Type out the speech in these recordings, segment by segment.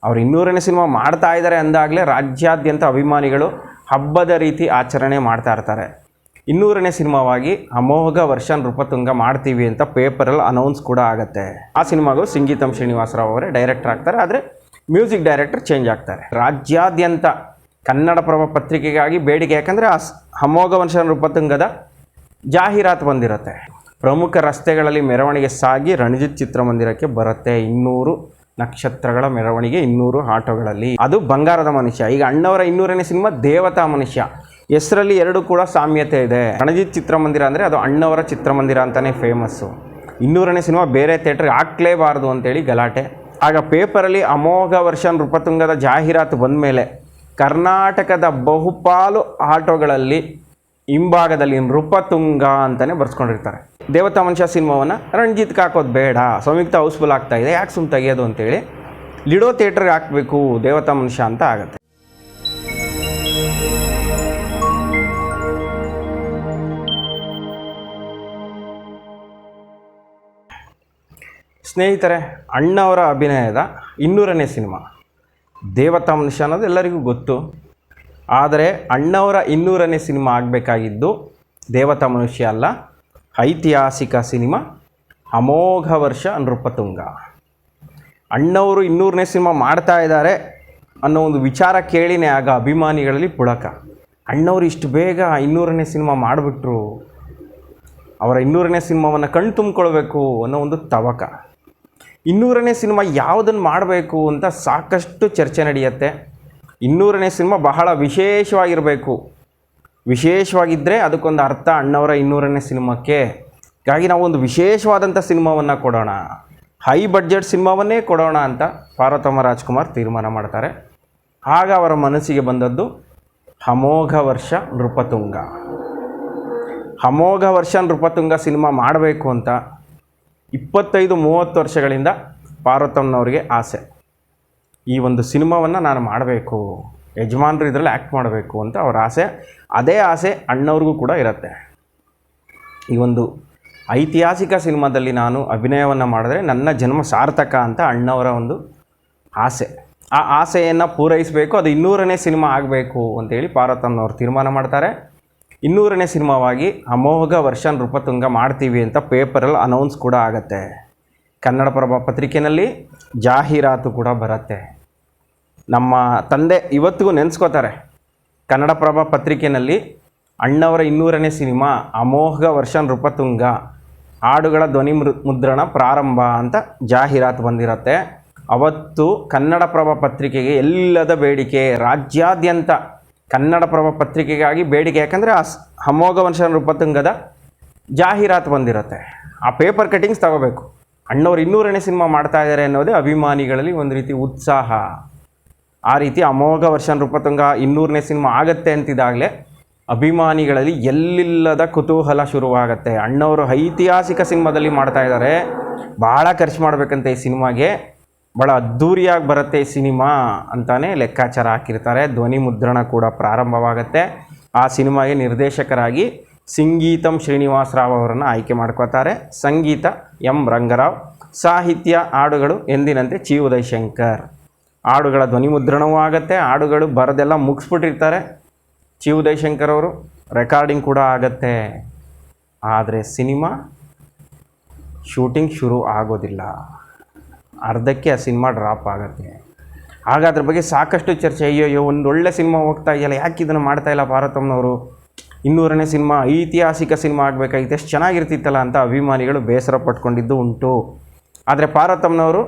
ಅವ್ರು 200ನೇ ಸಿನಿಮಾ ಮಾಡ್ತಾ ಇದ್ದಾರೆ ಅಂದಾಗಲೇ ರಾಜ್ಯಾದ್ಯಂತ ಅಭಿಮಾನಿಗಳು ಹಬ್ಬದ ರೀತಿ ಆಚರಣೆ ಮಾಡ್ತಾ ಇರ್ತಾರೆ. 200ನೇ ಸಿನಿಮಾವಾಗಿ ಅಮೋಘ ವರ್ಷ ನೃಪತುಂಗ ಮಾಡ್ತೀವಿ ಅಂತ ಪೇಪರಲ್ಲಿ ಅನೌನ್ಸ್ ಕೂಡ ಆಗುತ್ತೆ. ಆ ಸಿನಿಮಾಗೂ ಸಂಗೀತಂ ಶ್ರೀನಿವಾಸರಾವ್ ಅವರೇ ಡೈರೆಕ್ಟರ್ ಆಗ್ತಾರೆ, ಆದರೆ ಮ್ಯೂಸಿಕ್ ಡೈರೆಕ್ಟರ್ ಚೇಂಜ್ ಆಗ್ತಾರೆ. ರಾಜ್ಯಾದ್ಯಂತ ಕನ್ನಡಪ್ರಭ ಪತ್ರಿಕೆಗಾಗಿ ಬೇಡಿಕೆ, ಯಾಕಂದರೆ ಆ ಅಮೋಘ ವರ್ಷ ನೃಪತುಂಗದ ಜಾಹೀರಾತು ಬಂದಿರುತ್ತೆ. ಪ್ರಮುಖ ರಸ್ತೆಗಳಲ್ಲಿ ಮೆರವಣಿಗೆ ಸಾಗಿ ರಣಜಿತ್ ಚಿತ್ರಮಂದಿರಕ್ಕೆ ಬರುತ್ತೆ. 200 ನಕ್ಷತ್ರಗಳ ಮೆರವಣಿಗೆ, 200 ಆಟೋಗಳಲ್ಲಿ. ಅದು ಬಂಗಾರದ ಮನುಷ್ಯ. ಈಗ ಅಣ್ಣವರ 200ನೇ ಸಿನಿಮಾ ದೇವತಾ ಮನುಷ್ಯ. ಹೆಸರಲ್ಲಿ ಎರಡು ಕೂಡ ಸಾಮ್ಯತೆ ಇದೆ. ರಣಜಿತ್ ಚಿತ್ರಮಂದಿರ ಅಂದರೆ ಅದು ಅಣ್ಣವರ ಚಿತ್ರಮಂದಿರ ಅಂತಲೇ ಫೇಮಸ್ಸು. 200ನೇ ಸಿನಿಮಾ ಬೇರೆ ಥಿಯೇಟ್ರಿಗೆ ಹಾಕ್ಲೇಬಾರ್ದು ಅಂತೇಳಿ ಗಲಾಟೆ. ಆಗ ಪೇಪರಲ್ಲಿ ಅಮೋಘ ವರ್ಷ ನೃಪತುಂಗದ ಜಾಹೀರಾತು ಬಂದ ಮೇಲೆ ಕರ್ನಾಟಕದ ಬಹುಪಾಲು ಆಟೋಗಳಲ್ಲಿ ಹಿಂಭಾಗದಲ್ಲಿ ನೃಪತುಂಗ ಅಂತಲೇ ಬರ್ಸ್ಕೊಂಡಿರ್ತಾರೆ. ದೇವತಾ ಮನುಷ್ಯ ಸಿನಿಮಾವನ್ನು ರಣಜಿತ್ಗೆ ಹಾಕೋದು ಬೇಡ, ಸಂಯುಕ್ತ ಹೌಸ್ಫುಲ್ ಆಗ್ತಾಯಿದೆ, ಯಾಕೆ ಸುಮ್ಮನೆ ತೆಗೆಯೋದು ಅಂತೇಳಿ ಲಿಡೋ ಥಿಯೇಟ್ರಿಗೆ ಹಾಕಬೇಕು ದೇವತಾ ಮನುಷ್ಯ ಅಂತ ಆಗುತ್ತೆ. ಸ್ನೇಹಿತರೆ, ಅಣ್ಣವರ ಅಭಿನಯದ 200ನೇ ಸಿನಿಮಾ ದೇವತಾ ಮನುಷ್ಯ ಅನ್ನೋದು ಎಲ್ಲರಿಗೂ ಗೊತ್ತು. ಆದರೆ ಅಣ್ಣವರ 200ನೇ ಸಿನಿಮಾ ಆಗಬೇಕಾಗಿದ್ದು ದೇವತಾ ಮನುಷ್ಯ ಅಲ್ಲ, ಐತಿಹಾಸಿಕ ಸಿನಿಮಾ ಅಮೋಘ ವರ್ಷ ನೃಪತುಂಗ. ಅಣ್ಣವರು 200ನೇ ಸಿನಿಮಾ ಮಾಡ್ತಾ ಇದ್ದಾರೆ ಅನ್ನೋ ಒಂದು ವಿಚಾರ ಕೇಳಿನೇ ಆಗ ಅಭಿಮಾನಿಗಳಲ್ಲಿ ಪುಳಕ. ಅಣ್ಣವರು ಇಷ್ಟು ಬೇಗ 200ನೇ ಸಿನಿಮಾ ಮಾಡಿಬಿಟ್ರು, ಅವರ 200ನೇ ಸಿನಿಮಾವನ್ನು ಕಣ್ಣು ತುಂಬಿಕೊಳ್ಬೇಕು ಅನ್ನೋ ಒಂದು ತವಕ. 200ನೇ ಸಿನಿಮಾ ಯಾವುದನ್ನು ಮಾಡಬೇಕು ಅಂತ ಸಾಕಷ್ಟು ಚರ್ಚೆ ನಡೆಯುತ್ತೆ. 200ನೇ ಸಿನಿಮಾ ಬಹಳ ವಿಶೇಷವಾಗಿರಬೇಕು, ವಿಶೇಷವಾಗಿದ್ದರೆ ಅದಕ್ಕೊಂದು ಅರ್ಥ ಅಣ್ಣವರ 200ನೇ ಸಿನಿಮಾಕ್ಕೆ. ಹೀಗಾಗಿ ನಾವು ಒಂದು ವಿಶೇಷವಾದಂಥ ಸಿನಿಮಾವನ್ನು ಕೊಡೋಣ, ಹೈ ಬಡ್ಜೆಟ್ ಸಿನಿಮಾವನ್ನೇ ಕೊಡೋಣ ಅಂತ ಪಾರ್ವತಮ್ಮ ರಾಜ್ಕುಮಾರ್ ತೀರ್ಮಾನ ಮಾಡ್ತಾರೆ. ಆಗ ಅವರ ಮನಸ್ಸಿಗೆ ಬಂದದ್ದು ಅಮೋಘ ವರ್ಷ ನೃಪತುಂಗ. ಅಮೋಘ ವರ್ಷ ನೃಪತುಂಗ ಸಿನಿಮಾ ಮಾಡಬೇಕು ಅಂತ 25-30 ವರ್ಷಗಳಿಂದ ಪಾರ್ವತಮ್ಮನವ್ರಿಗೆ ಆಸೆ. ಈ ಒಂದು ಸಿನಿಮಾವನ್ನು ನಾನು ಮಾಡಬೇಕು, ಯಜಮಾನರು ಇದರಲ್ಲಿ ಆ್ಯಕ್ಟ್ ಮಾಡಬೇಕು ಅಂತ ಅವರ ಆಸೆ. ಅದೇ ಆಸೆ ಅಣ್ಣವ್ರಿಗೂ ಕೂಡ ಇರುತ್ತೆ. ಈ ಒಂದು ಐತಿಹಾಸಿಕ ಸಿನಿಮಾದಲ್ಲಿ ನಾನು ಅಭಿನಯವನ್ನು ಮಾಡಿದ್ರೆ ನನ್ನ ಜನ್ಮ ಸಾರ್ಥಕ ಅಂತ ಅಣ್ಣವರ ಒಂದು ಆಸೆ. ಆ ಆಸೆಯನ್ನು ಪೂರೈಸಬೇಕು, ಅದು 200ನೇ ಸಿನಿಮಾ ಆಗಬೇಕು ಅಂತೇಳಿ ಪಾರ್ವತಮ್ಮನವರು ತೀರ್ಮಾನ ಮಾಡ್ತಾರೆ. 200ನೇ ಸಿನಿಮಾವಾಗಿ ಅಮೋಘ ವರ್ಷ ನೃಪತುಂಗ ಮಾಡ್ತೀವಿ ಅಂತ ಪೇಪರಲ್ಲಿ ಅನೌನ್ಸ್ ಕೂಡ ಆಗುತ್ತೆ. ಕನ್ನಡಪ್ರಭ ಪತ್ರಿಕೆಯಲ್ಲಿ ಜಾಹೀರಾತು ಕೂಡ ಬರುತ್ತೆ. ನಮ್ಮ ತಂದೆ ಇವತ್ತಿಗೂ ನೆನೆಸ್ಕೋತಾರೆ. ಕನ್ನಡಪ್ರಭ ಪತ್ರಿಕೆಯಲ್ಲಿ ಅಣ್ಣವರ 200ನೇ ಸಿನಿಮಾ ಅಮೋಘ ವರ್ಷ ನೃಪತುಂಗ, ಹಾಡುಗಳ ಧ್ವನಿ ಮುದ್ರಣ ಪ್ರಾರಂಭ ಅಂತ ಜಾಹೀರಾತು ಬಂದಿರುತ್ತೆ. ಅವತ್ತು ಕನ್ನಡಪ್ರಭ ಪತ್ರಿಕೆಗೆ ಎಲ್ಲದ ಬೇಡಿಕೆ, ರಾಜ್ಯಾದ್ಯಂತ ಕನ್ನಡಪ್ರಭ ಪತ್ರಿಕೆಗಾಗಿ ಬೇಡಿಕೆ. ಯಾಕಂದರೆ ಆ ಅಮೋಘ ವರ್ಷ ನೃಪತುಂಗದ ಜಾಹೀರಾತು ಬಂದಿರುತ್ತೆ. ಆ ಪೇಪರ್ ಕಟ್ಟಿಂಗ್ಸ್ ತಗೋಬೇಕು. ಅಣ್ಣವ್ರು 200ನೇ ಸಿನಿಮಾ ಮಾಡ್ತಾ ಇದ್ದಾರೆ ಅನ್ನೋದೇ ಅಭಿಮಾನಿಗಳಲ್ಲಿ ಒಂದು ರೀತಿ ಉತ್ಸಾಹ. ಆ ರೀತಿ ಅಮೋಘ ವರ್ಷ ನೃಪತುಂಗ 200ನೇ ಸಿನಿಮಾ ಆಗುತ್ತೆ ಅಂತಿದ್ದಾಗಲೇ ಅಭಿಮಾನಿಗಳಲ್ಲಿ ಎಲ್ಲಿಲ್ಲದ ಕುತೂಹಲ ಶುರುವಾಗುತ್ತೆ. ಅಣ್ಣವರು ಐತಿಹಾಸಿಕ ಸಿನಿಮಾದಲ್ಲಿ ಮಾಡ್ತಾ ಇದ್ದಾರೆ, ಭಾಳ ಖರ್ಚು ಮಾಡಬೇಕಂತೆ ಈ ಸಿನಿಮಾಗೆ, ಭಾಳ ಅದ್ಧೂರಿಯಾಗಿ ಬರುತ್ತೆ ಈ ಸಿನಿಮಾ ಅಂತಾನೆ ಲೆಕ್ಕಾಚಾರ ಹಾಕಿರ್ತಾರೆ. ಧ್ವನಿ ಮುದ್ರಣ ಕೂಡ ಪ್ರಾರಂಭವಾಗುತ್ತೆ. ಆ ಸಿನಿಮಾಗೆ ನಿರ್ದೇಶಕರಾಗಿ ಸಂಗೀತಂ ಶ್ರೀನಿವಾಸರಾವ್ ಅವರನ್ನು ಆಯ್ಕೆ ಮಾಡ್ಕೋತಾರೆ. ಸಂಗೀತ ಎಂ ರಂಗರಾವ್, ಸಾಹಿತ್ಯ ಹಾಡುಗಳು ಎಂದಿನಂತೆ ಚಿ ಉದಯಶಂಕರ್. ಹಾಡುಗಳ ಧ್ವನಿ ಮುದ್ರಣವೂ ಆಗುತ್ತೆ, ಹಾಡುಗಳು ಬರೋದೆಲ್ಲ ಮುಗಿಸ್ಬಿಟ್ಟಿರ್ತಾರೆ ಚಿ ಉದಯಶಂಕರ್ ಅವರು, ರೆಕಾರ್ಡಿಂಗ್ ಕೂಡ ಆಗುತ್ತೆ. ಆದರೆ ಸಿನಿಮಾ ಶೂಟಿಂಗ್ ಶುರು ಆಗೋದಿಲ್ಲ, ಅರ್ಧಕ್ಕೆ ಆ ಸಿನಿಮಾ ಡ್ರಾಪ್ ಆಗುತ್ತೆ. ಆಗ ಅದ್ರ ಬಗ್ಗೆ ಸಾಕಷ್ಟು ಚರ್ಚೆ. ಅಯ್ಯೋ ಒಂದು ಒಳ್ಳೆ ಸಿನಿಮಾ ಹೋಗ್ತಾ ಇದೆಯಲ್ಲ, ಯಾಕೆ ಇದನ್ನು ಮಾಡ್ತಾಯಿಲ್ಲ ಪಾರ್ವತಮ್ಮನವರು, 200ನೇ ಸಿನಿಮಾ ಐತಿಹಾಸಿಕ ಸಿನಿಮಾ ಆಗಬೇಕಾಗಿತ್ತು, ಎಷ್ಟು ಚೆನ್ನಾಗಿರ್ತಿತ್ತಲ್ಲ ಅಂತ ಅಭಿಮಾನಿಗಳು ಬೇಸರ ಪಟ್ಕೊಂಡಿದ್ದು ಉಂಟು. ಆದರೆ ಪಾರ್ವತಮ್ಮನವರು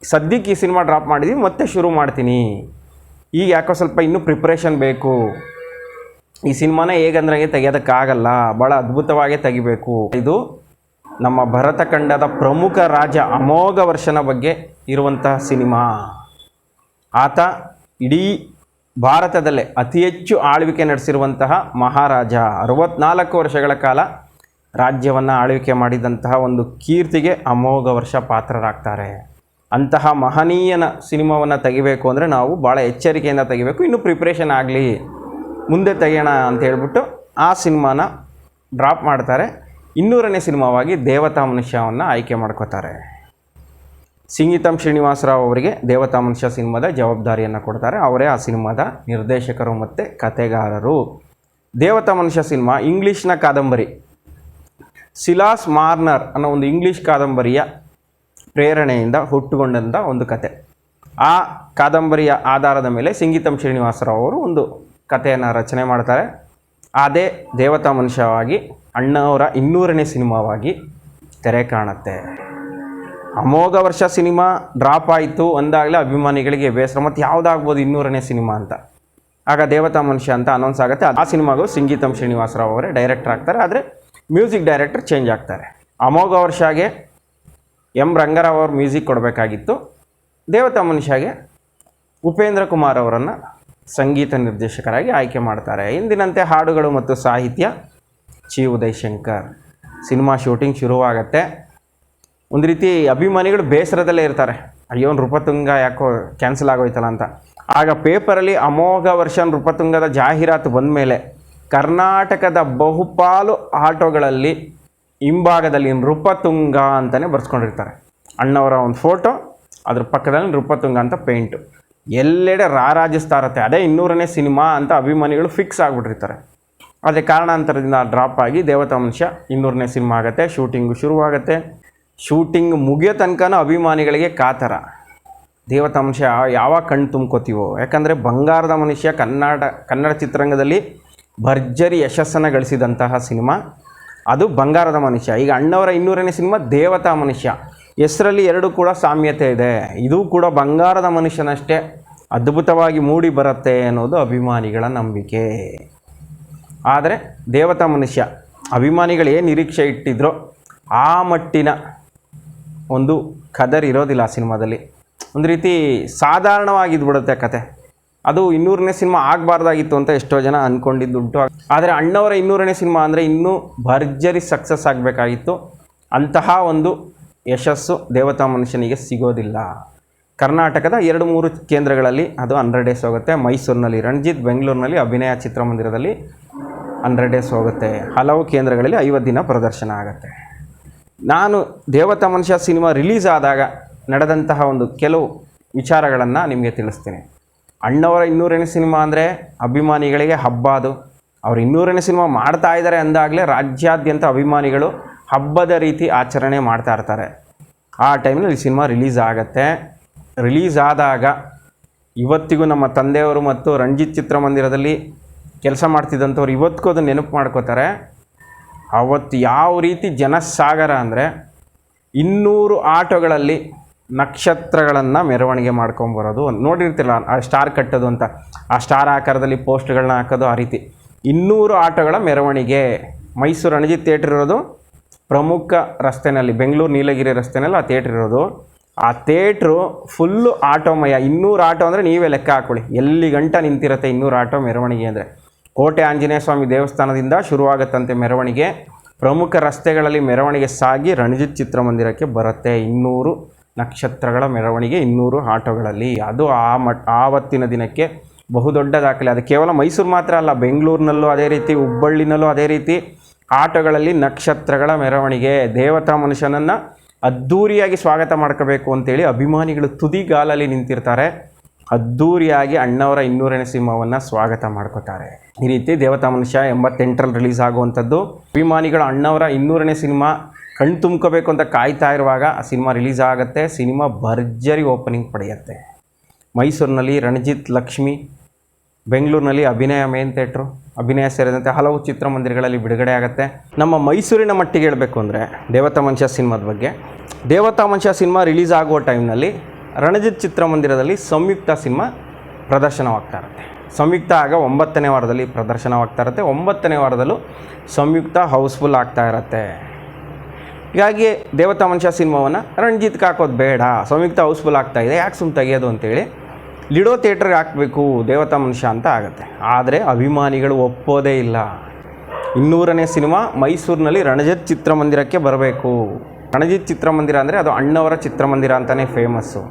ಸದ್ಯಕ್ಕೆ ಈ ಸಿನಿಮಾ ಡ್ರಾಪ್ ಮಾಡಿದ್ವಿ, ಮತ್ತೆ ಶುರು ಮಾಡ್ತೀನಿ, ಈಗ ಯಾಕೋ ಸ್ವಲ್ಪ ಇನ್ನೂ ಪ್ರಿಪ್ರೇಷನ್ ಬೇಕು, ಈ ಸಿನಿಮಾನ ಹೇಗಂದ್ರೆ ತೆಗೆಯೋದಕ್ಕಾಗಲ್ಲ, ಭಾಳ ಅದ್ಭುತವಾಗೇ ತೆಗಿಬೇಕು. ಇದು ನಮ್ಮ ಭರತಖಂಡದ ಪ್ರಮುಖ ರಾಜ ಅಮೋಘ ವರ್ಷನ ಬಗ್ಗೆ ಇರುವಂತಹ ಸಿನಿಮಾ. ಆತ ಇಡೀ ಭಾರತದಲ್ಲೇ ಅತಿ ಹೆಚ್ಚು ಆಳ್ವಿಕೆ ನಡೆಸಿರುವಂತಹ ಮಹಾರಾಜ. 64 ವರ್ಷಗಳ ಕಾಲ ರಾಜ್ಯವನ್ನು ಆಳ್ವಿಕೆ ಮಾಡಿದಂತಹ ಒಂದು ಕೀರ್ತಿಗೆ ಅಮೋಘ ವರ್ಷ ಪಾತ್ರರಾಗ್ತಾರೆ. ಅಂತಹ ಮಹನೀಯನ ಸಿನಿಮಾವನ್ನು ತೆಗಿಬೇಕು ಅಂದರೆ ನಾವು ಭಾಳ ಎಚ್ಚರಿಕೆಯಿಂದ ತೆಗಿಬೇಕು. ಇನ್ನೂ ಪ್ರಿಪ್ರೇಷನ್ ಆಗಲಿ, ಮುಂದೆ ತೆಗೆಯೋಣ ಅಂತ ಹೇಳ್ಬಿಟ್ಟು ಆ ಸಿನಿಮಾನ ಡ್ರಾಪ್ ಮಾಡ್ತಾರೆ. 200ನೇ ಸಿನಿಮಾವಾಗಿ ದೇವತಾ ಮನುಷ್ಯವನ್ನು ಆಯ್ಕೆ ಮಾಡ್ಕೋತಾರೆ. ಸಿಂಗೀತಂ ಶ್ರೀನಿವಾಸರಾವ್ ಅವರಿಗೆ ದೇವತಾ ಮನುಷ್ಯ ಸಿನಿಮಾದ ಜವಾಬ್ದಾರಿಯನ್ನು ಕೊಡ್ತಾರೆ. ಅವರೇ ಆ ಸಿನಿಮಾದ ನಿರ್ದೇಶಕರು ಮತ್ತು ಕಥೆಗಾರರು. ದೇವತಾ ಮನುಷ್ಯ ಸಿನಿಮಾ ಇಂಗ್ಲೀಷ್ನ ಕಾದಂಬರಿ, ಸಿಲಾಸ್ ಮಾರ್ನರ್ ಅನ್ನೋ ಒಂದು ಇಂಗ್ಲೀಷ್ ಕಾದಂಬರಿಯ ಪ್ರೇರಣೆಯಿಂದ ಹುಟ್ಟುಕೊಂಡಂಥ ಒಂದು ಕತೆ. ಆ ಕಾದಂಬರಿಯ ಆಧಾರದ ಮೇಲೆ ಸಿಂಗೀತಂ ಶ್ರೀನಿವಾಸರಾವ್ ಅವರು ಒಂದು ಕಥೆಯನ್ನು ರಚನೆ ಮಾಡ್ತಾರೆ. ಅದೇ ದೇವತಾ ಮನುಷ್ಯವಾಗಿ ಅಣ್ಣವರ 200ನೇ ಸಿನಿಮಾವಾಗಿ ತೆರೆ ಕಾಣುತ್ತೆ. ಅಮೋಘ ವರ್ಷ ಸಿನಿಮಾ ಡ್ರಾಪ್ ಆಯಿತು ಅಂದಾಗಲೇ ಅಭಿಮಾನಿಗಳಿಗೆ ಬೇಸರ, ಮತ್ತು ಯಾವುದಾಗ್ಬೋದು 200ನೇ ಸಿನಿಮಾ ಅಂತ. ಆಗ ದೇವತಾ ಮನುಷ್ಯ ಅಂತ ಅನೌನ್ಸ್ ಆಗುತ್ತೆ. ಆ ಸಿನಿಮಾಗೂ ಸಿಂಗೀತಂ ಶ್ರೀನಿವಾಸರಾವ್ ಅವರೇ ಡೈರೆಕ್ಟರ್ ಆಗ್ತಾರೆ, ಆದರೆ ಮ್ಯೂಸಿಕ್ ಡೈರೆಕ್ಟರ್ ಚೇಂಜ್ ಆಗ್ತಾರೆ. ಅಮೋಘ ವರ್ಷಗೆ ಎಂ ರಂಗರಾವ್ ಅವರು ಮ್ಯೂಸಿಕ್ ಕೊಡಬೇಕಾಗಿತ್ತು. ದೇವತಾ ಮನುಷ್ಯಗೆ ಉಪೇಂದ್ರ ಕುಮಾರ್ ಅವರನ್ನು ಸಂಗೀತ ನಿರ್ದೇಶಕರಾಗಿ ಆಯ್ಕೆ ಮಾಡ್ತಾರೆ. ಇಂದಿನಂತೆ ಹಾಡುಗಳು ಮತ್ತು ಸಾಹಿತ್ಯ ಚಿ ಉದಯ್ ಶಂಕರ್. ಸಿನಿಮಾ ಶೂಟಿಂಗ್ ಶುರುವಾಗತ್ತೆ. ಒಂದು ರೀತಿ ಅಭಿಮಾನಿಗಳು ಬೇಸರದಲ್ಲೇ ಇರ್ತಾರೆ, ಅಯ್ಯೋ ನೃಪತುಂಗ ಯಾಕೋ ಕ್ಯಾನ್ಸಲ್ ಆಗೋಯ್ತಲ್ಲ ಅಂತ. ಆಗ ಪೇಪರಲ್ಲಿ ಅಮೋಘ ವರ್ಷ ನೃಪತುಂಗದ ಜಾಹೀರಾತು ಬಂದ ಮೇಲೆ ಕರ್ನಾಟಕದ ಬಹುಪಾಲು ಆಟೋಗಳಲ್ಲಿ ಹಿಂಭಾಗದಲ್ಲಿ ನೃಪತುಂಗ ಅಂತಲೇ ಬರ್ಸ್ಕೊಂಡಿರ್ತಾರೆ. ಅಣ್ಣವರ ಒಂದು ಫೋಟೋ, ಅದ್ರ ಪಕ್ಕದಲ್ಲಿ ನೃಪತುಂಗ ಅಂತ ಪೇಂಟು. ಎಲ್ಲೆಡೆ ರಾರಾಜಿಸ್ತಾ ಇರುತ್ತೆ. ಅದೇ 200ನೇ ಸಿನಿಮಾ ಅಂತ ಅಭಿಮಾನಿಗಳು ಫಿಕ್ಸ್ ಆಗಿಬಿಟ್ಟಿರ್ತಾರೆ. ಆದರೆ ಕಾರಣಾಂತರದಿಂದ ಡ್ರಾಪ್ ಆಗಿ ದೇವತಾ ಮನುಷ್ಯ 200ನೇ ಸಿನಿಮಾ ಆಗುತ್ತೆ. ಶೂಟಿಂಗು ಶುರುವಾಗುತ್ತೆ. ಶೂಟಿಂಗ್ ಮುಗಿಯೋ ತನಕನೂ ಅಭಿಮಾನಿಗಳಿಗೆ ಕಾತರ. ದೇವತಾ ಮನುಷ್ಯ ಯಾವಾಗ ಕಣ್ಣು ತುಂಬ್ಕೋತೀವೋ, ಯಾಕಂದರೆ ಬಂಗಾರದ ಮನುಷ್ಯ ಕನ್ನಡ ಚಿತ್ರರಂಗದಲ್ಲಿ ಭರ್ಜರಿ ಯಶಸ್ಸನ್ನು ಗಳಿಸಿದಂತಹ ಸಿನಿಮಾ ಅದು ಬಂಗಾರದ ಮನುಷ್ಯ. ಈಗ ಅಣ್ಣವರ 200ನೇ ಸಿನಿಮಾ ದೇವತಾ ಮನುಷ್ಯ. ಹೆಸರಲ್ಲಿ ಎರಡೂ ಕೂಡ ಸಾಮ್ಯತೆ ಇದೆ. ಇದು ಕೂಡ ಬಂಗಾರದ ಮನುಷ್ಯನಷ್ಟೇ ಅದ್ಭುತವಾಗಿ ಮೂಡಿ ಬರುತ್ತೆ ಅನ್ನೋದು ಅಭಿಮಾನಿಗಳ ನಂಬಿಕೆ. ಆದರೆ ದೇವತಾ ಮನುಷ್ಯ ಅಭಿಮಾನಿಗಳು ಏನು ನಿರೀಕ್ಷೆ ಇಟ್ಟಿದ್ರೋ ಆ ಮಟ್ಟಿನ ಒಂದು ಕದರ್ ಇರೋದಿಲ್ಲ ಆ ಸಿನಿಮಾದಲ್ಲಿ. ಒಂದು ರೀತಿ ಸಾಧಾರಣವಾಗಿದ್ಬಿಡುತ್ತೆ ಕತೆ. ಅದು 200ನೇ ಸಿನಿಮಾ ಆಗಬಾರ್ದಾಗಿತ್ತು ಅಂತ ಎಷ್ಟೋ ಜನ ಅಂದ್ಕೊಂಡಿದ್ದುಂಟು. ಆದರೆ ಅಣ್ಣವರ 200ನೇ ಸಿನಿಮಾ ಅಂದರೆ ಇನ್ನೂ ಭರ್ಜರಿ ಸಕ್ಸಸ್ ಆಗಬೇಕಾಗಿತ್ತು. ಅಂತಹ ಒಂದು ಯಶಸ್ಸು ದೇವತಾ ಮನುಷ್ಯನಿಗೆ ಸಿಗೋದಿಲ್ಲ. ಕರ್ನಾಟಕದ 2-3 ಕೇಂದ್ರಗಳಲ್ಲಿ ಅದು 100 ಡೇಸ್ ಹೋಗುತ್ತೆ. ಮೈಸೂರಿನಲ್ಲಿ ರಣಜಿತ್, ಬೆಂಗಳೂರಿನಲ್ಲಿ ಅಭಿನಯ ಚಿತ್ರಮಂದಿರದಲ್ಲಿ 100 ಡೇಸ್ ಹೋಗುತ್ತೆ. ಹಲವು ಕೇಂದ್ರಗಳಲ್ಲಿ 50 ದಿನ ಪ್ರದರ್ಶನ ಆಗುತ್ತೆ. ನಾನು ದೇವತಾ ಮನುಷ್ಯ ಸಿನಿಮಾ ರಿಲೀಸ್ ಆದಾಗ ನಡೆದಂತಹ ಒಂದು ಕೆಲವು ವಿಚಾರಗಳನ್ನು ನಿಮಗೆ ತಿಳಿಸ್ತೀನಿ. ಅಣ್ಣವರ 200ನೇ ಸಿನಿಮಾ ಅಂದರೆ ಅಭಿಮಾನಿಗಳಿಗೆ ಹಬ್ಬ. ಅದು ಅವ್ರು 200ನೇ ಸಿನಿಮಾ ಮಾಡ್ತಾ ಇದ್ದಾರೆ ಅಂದಾಗಲೇ ರಾಜ್ಯಾದ್ಯಂತ ಅಭಿಮಾನಿಗಳು ಹಬ್ಬದ ರೀತಿ ಆಚರಣೆ ಮಾಡ್ತಾ ಇರ್ತಾರೆ. ಆ ಟೈಮ್ನಲ್ಲಿ ಈ ಸಿನಿಮಾ ರಿಲೀಸ್ ಆಗುತ್ತೆ. ರಿಲೀಸ್ ಆದಾಗ ಇವತ್ತಿಗೂ ನಮ್ಮ ತಂದೆಯವರು ಮತ್ತು ರಣಜಿತ್ ಚಿತ್ರಮಂದಿರದಲ್ಲಿ ಕೆಲಸ ಮಾಡ್ತಿದ್ದಂಥವ್ರು ಇವತ್ತಿಗೂ ಅದನ್ನು ನೆನಪು ಮಾಡ್ಕೋತಾರೆ. ಅವತ್ತು ಯಾವ ರೀತಿ ಜನಸಾಗರ ಅಂದರೆ 200 ಆಟೋಗಳಲ್ಲಿ ನಕ್ಷತ್ರಗಳನ್ನು ಮೆರವಣಿಗೆ ಮಾಡ್ಕೊಂಬರೋದು ನೋಡಿರ್ತಿಲ್ಲ. ಆ ಸ್ಟಾರ್ ಕಟ್ಟೋದು ಅಂತ, ಆ ಸ್ಟಾರ್ ಆಕಾರದಲ್ಲಿ ಪೋಸ್ಟ್ಗಳನ್ನ ಹಾಕೋದು, ಆ ರೀತಿ 200 ಆಟೋಗಳ ಮೆರವಣಿಗೆ. ಮೈಸೂರು ರಣಜಿತ್ ಥಿಯೇಟ್ರ್ ಇರೋದು ಪ್ರಮುಖ ರಸ್ತೆಯಲ್ಲಿ, ಬೆಂಗಳೂರು ನೀಲಗಿರಿ ರಸ್ತೆಯಲ್ಲಿ ಆ ಥಿಯೇಟ್ರ್ ಇರೋದು. ಆ ಥಿಯೇಟ್ರು ಫುಲ್ಲು ಆಟೋಮಯ. 200 ಆಟೋ ಅಂದರೆ ನೀವೇ ಲೆಕ್ಕ ಹಾಕ್ಕೊಳ್ಳಿ ಎಲ್ಲಿ ಗಂಟ ನಿಂತಿರುತ್ತೆ 200 ಆಟೋ ಮೆರವಣಿಗೆ ಅಂದರೆ. ಕೋಟೆ ಆಂಜನೇಯ ಸ್ವಾಮಿ ದೇವಸ್ಥಾನದಿಂದ ಶುರುವಾಗುತ್ತಂತೆ ಮೆರವಣಿಗೆ. ಪ್ರಮುಖ ರಸ್ತೆಗಳಲ್ಲಿ ಮೆರವಣಿಗೆ ಸಾಗಿ ರಣಜಿತ್ ಚಿತ್ರಮಂದಿರಕ್ಕೆ ಬರುತ್ತೆ. 200 ನಕ್ಷತ್ರಗಳ ಮೆರವಣಿಗೆ 200 ಆಟೋಗಳಲ್ಲಿ. ಅದು ಆವತ್ತಿನ ದಿನಕ್ಕೆ ಬಹುದೊಡ್ಡ ದಾಖಲೆ. ಅದು ಕೇವಲ ಮೈಸೂರು ಮಾತ್ರ ಅಲ್ಲ, ಬೆಂಗಳೂರಿನಲ್ಲೂ ಅದೇ ರೀತಿ, ಹುಬ್ಬಳ್ಳಿನಲ್ಲೂ ಅದೇ ರೀತಿ ಆಟೋಗಳಲ್ಲಿ ನಕ್ಷತ್ರಗಳ ಮೆರವಣಿಗೆ. ದೇವತಾ ಮನುಷ್ಯನನ್ನು ಅದ್ಧೂರಿಯಾಗಿ ಸ್ವಾಗತ ಮಾಡ್ಕೋಬೇಕು ಅಂತೇಳಿ ಅಭಿಮಾನಿಗಳು ತುದಿಗಾಲಲ್ಲಿ ನಿಂತಿರ್ತಾರೆ. ಅದ್ಧೂರಿಯಾಗಿ ಅಣ್ಣವರ 200ನೇ ಸಿನಿಮಾವನ್ನು ಸ್ವಾಗತ ಮಾಡ್ಕೋತಾರೆ. ಈ ರೀತಿ ದೇವತಾ ಮನುಷ್ಯ 88ರಲ್ಲಿ ರಿಲೀಸ್ ಆಗುವಂಥದ್ದು. ಅಭಿಮಾನಿಗಳು ಅಣ್ಣವರ 200ನೇ ಸಿನಿಮಾ ಕಣ್ಣು ತುಂಬ್ಕೋಬೇಕು ಅಂತ ಕಾಯ್ತಾ ಇರುವಾಗ ಆ ಸಿನಿಮಾ ರಿಲೀಸ್ ಆಗುತ್ತೆ. ಸಿನಿಮಾ ಭರ್ಜರಿ ಓಪನಿಂಗ್ ಪಡೆಯುತ್ತೆ. ಮೈಸೂರಿನಲ್ಲಿ ರಣಜಿತ್, ಲಕ್ಷ್ಮಿ, ಬೆಂಗಳೂರಿನಲ್ಲಿ ಅಭಿನಯ ಮೇನ್ ಥಿಯೇಟ್ರು, ಅಭಿನಯ ಸೇರಿದಂತೆ ಹಲವು ಚಿತ್ರಮಂದಿರಗಳಲ್ಲಿ ಬಿಡುಗಡೆ ಆಗುತ್ತೆ. ನಮ್ಮ ಮೈಸೂರಿನ ಮಟ್ಟಿಗೆ ಹೇಳಬೇಕು ಅಂದರೆ ದೇವತಾ ಮನುಷ್ಯ ಸಿನಿಮಾದ ಬಗ್ಗೆ, ದೇವತಾ ಮನುಷ್ಯ ಸಿನಿಮಾ ರಿಲೀಸ್ ಆಗುವ ಟೈಮ್ನಲ್ಲಿ ರಣಜಿತ್ ಚಿತ್ರಮಂದಿರದಲ್ಲಿ ಸಂಯುಕ್ತ ಸಿನಿಮಾ ಪ್ರದರ್ಶನವಾಗ್ತಾ ಇರುತ್ತೆ. ಸಂಯುಕ್ತ ಆಗ 9ನೇ ವಾರದಲ್ಲಿ ಪ್ರದರ್ಶನವಾಗ್ತಾ ಇರುತ್ತೆ. 9ನೇ ವಾರದಲ್ಲೂ ಸಂಯುಕ್ತ ಹೌಸ್ಫುಲ್ ಆಗ್ತಾ ಇರುತ್ತೆ. ಹೀಗಾಗಿ ದೇವತಾ ಮನುಷ್ಯ ಸಿನಿಮಾವನ್ನು ರಣಜಿತ್ಗೆ ಹಾಕೋದು ಬೇಡ, ಸಂಯುಕ್ತ ಹೌಸ್ಫುಲ್ ಆಗ್ತಾಯಿದೆ, ಯಾಕೆ ಸುಮ್ಮ ತೆಗೆಯೋದು ಅಂತೇಳಿ ಲಿಡೋ ಥಿಯೇಟ್ರಿಗೆ ಹಾಕಬೇಕು ದೇವತಾ ಮನುಷ್ಯ ಅಂತ ಆಗುತ್ತೆ. ಆದರೆ ಅಭಿಮಾನಿಗಳು ಒಪ್ಪೋದೇ ಇಲ್ಲ. 200ನೇ ಸಿನಿಮಾ ಮೈಸೂರಿನಲ್ಲಿ ರಣಜಿತ್ ಚಿತ್ರಮಂದಿರಕ್ಕೆ ಬರಬೇಕು. ರಣಜಿತ್ ಚಿತ್ರಮಂದಿರ ಅಂದರೆ ಅದು ಅಣ್ಣವರ ಚಿತ್ರಮಂದಿರ ಅಂತಲೇ ಫೇಮಸ್ಸು.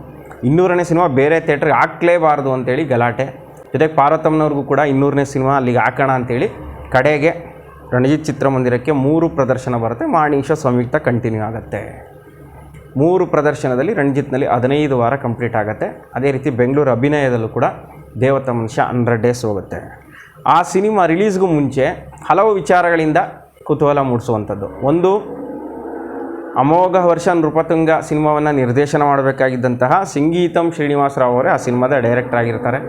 200ನೇ ಸಿನಿಮಾ ಬೇರೆ ಥಿಯೇಟ್ರಿಗೆ ಹಾಕಲೇಬಾರ್ದು ಅಂತೇಳಿ ಗಲಾಟೆ. ಜೊತೆಗೆ ಪಾರ್ವತಮ್ಮನವ್ರಿಗೂ ಕೂಡ 200ನೇ ಸಿನಿಮಾ ಅಲ್ಲಿಗೆ ಹಾಕೋಣ ಅಂತೇಳಿ ಕಡೆಗೆ ರಣಜಿತ್ ಚಿತ್ರಮಂದಿರಕ್ಕೆ 3 ಪ್ರದರ್ಶನ ಬರುತ್ತೆ. ಮಾರ್ನಿಂಗ್ ಶೋ ಸಂಯುಕ್ತ ಕಂಟಿನ್ಯೂ ಆಗುತ್ತೆ. 3 ಪ್ರದರ್ಶನದಲ್ಲಿ ರಂಜಿತ್ನಲ್ಲಿ 15 ವಾರ ಕಂಪ್ಲೀಟ್ ಆಗುತ್ತೆ. ಅದೇ ರೀತಿ ಬೆಂಗಳೂರು ಅಭಿನಯದಲ್ಲೂ ಕೂಡ ದೇವತಾ ಮನುಷ್ಯ 100 ಡೇಸ್ ಹೋಗುತ್ತೆ. ಆ ಸಿನಿಮಾ ರಿಲೀಸ್ಗೂ ಮುಂಚೆ ಹಲವು ವಿಚಾರಗಳಿಂದ ಕುತೂಹಲ ಮೂಡಿಸುವಂಥದ್ದು. ಒಂದು, ಅಮೋಘ ವರ್ಷ ನೃಪತುಂಗ ಸಿನಿಮಾವನ್ನು ನಿರ್ದೇಶನ ಮಾಡಬೇಕಾಗಿದ್ದಂತಹ ಸಂಗೀತಂ ಶ್ರೀನಿವಾಸರಾವ್ ಅವರೇ ಆ ಸಿನಿಮಾದ ಡೈರೆಕ್ಟರ್ ಆಗಿರ್ತಾರೆ.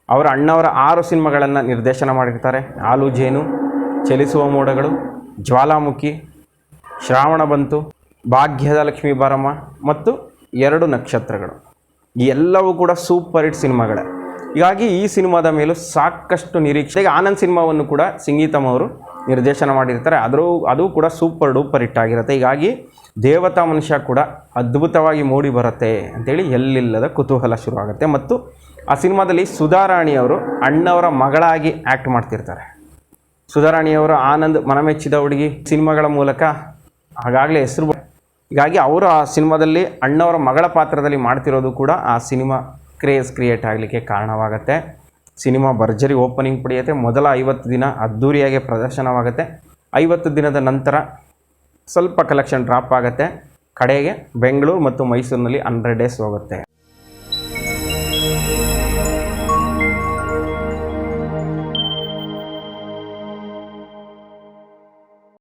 ಅವರ ಅಣ್ಣವರ 6 ಸಿನಿಮಾಗಳನ್ನು ನಿರ್ದೇಶನ ಮಾಡಿರ್ತಾರೆ. ಹಾಲು ಜೇನು, ಚಲಿಸುವ ಮೋಡಗಳು, ಜ್ವಾಲಾಮುಖಿ, ಶ್ರಾವಣ ಬಂತು, ಭಾಗ್ಯದ ಲಕ್ಷ್ಮೀ ಬಾರಮ್ಮ ಮತ್ತು 2 ನಕ್ಷತ್ರಗಳು. ಈ ಎಲ್ಲವೂ ಕೂಡ ಸೂಪರ್ ಹಿಟ್ ಸಿನಿಮಾಗಳೇ. ಹೀಗಾಗಿ ಈ ಸಿನಿಮಾದ ಮೇಲೂ ಸಾಕಷ್ಟು ನಿರೀಕ್ಷೆ. ಈಗ ಆನಂದ್ ಸಿನಿಮಾವನ್ನು ಕೂಡ ಸಂಗೀತಂ ಅವರು ನಿರ್ದೇಶನ ಮಾಡಿರ್ತಾರೆ. ಅದು ಕೂಡ ಸೂಪರ್ ಡೂಪರ್ ಹಿಟ್ ಆಗಿರುತ್ತೆ. ಹೀಗಾಗಿ ದೇವತಾ ಮನುಷ್ಯ ಕೂಡ ಅದ್ಭುತವಾಗಿ ಮೂಡಿ ಬರುತ್ತೆ ಅಂಥೇಳಿ ಎಲ್ಲಿಲ್ಲದ ಕುತೂಹಲ ಶುರುವಾಗುತ್ತೆ. ಮತ್ತು ಆ ಸಿನಿಮಾದಲ್ಲಿ ಸುಧಾರಾಣಿ ಅವರು ಅಣ್ಣವರ ಮಗಳಾಗಿ ಆ್ಯಕ್ಟ್ ಮಾಡ್ತಿರ್ತಾರೆ. ಸುಧಾರಾಣಿಯವರು ಆನಂದ್ ಮನಮೆಚ್ಚಿದ ಹುಡುಗಿ ಸಿನಿಮಾಗಳ ಮೂಲಕ ಆಗಾಗಲೇ ಹೆಸರು. ಹೀಗಾಗಿ ಅವರು ಆ ಸಿನಿಮಾದಲ್ಲಿ ಅಣ್ಣವರ ಮಗಳ ಪಾತ್ರದಲ್ಲಿ ಮಾಡ್ತಿರೋದು ಕೂಡ ಆ ಸಿನಿಮಾ ಕ್ರಿಯೇಟ್ ಆಗಲಿಕ್ಕೆ ಕಾರಣವಾಗುತ್ತೆ. ಸಿನಿಮಾ ಭರ್ಜರಿ ಓಪನಿಂಗ್ ಪಡೆಯುತ್ತೆ. ಮೊದಲ 50 ದಿನ ಅದ್ಧೂರಿಯಾಗಿ ಪ್ರದರ್ಶನವಾಗುತ್ತೆ. 50 ದಿನದ ನಂತರ ಸ್ವಲ್ಪ ಕಲೆಕ್ಷನ್ ಡ್ರಾಪ್ ಆಗುತ್ತೆ. ಕಡೆಗೆ ಬೆಂಗಳೂರು ಮತ್ತು ಮೈಸೂರಿನಲ್ಲಿ 100 ಡೇಸ್ ಹೋಗುತ್ತೆ.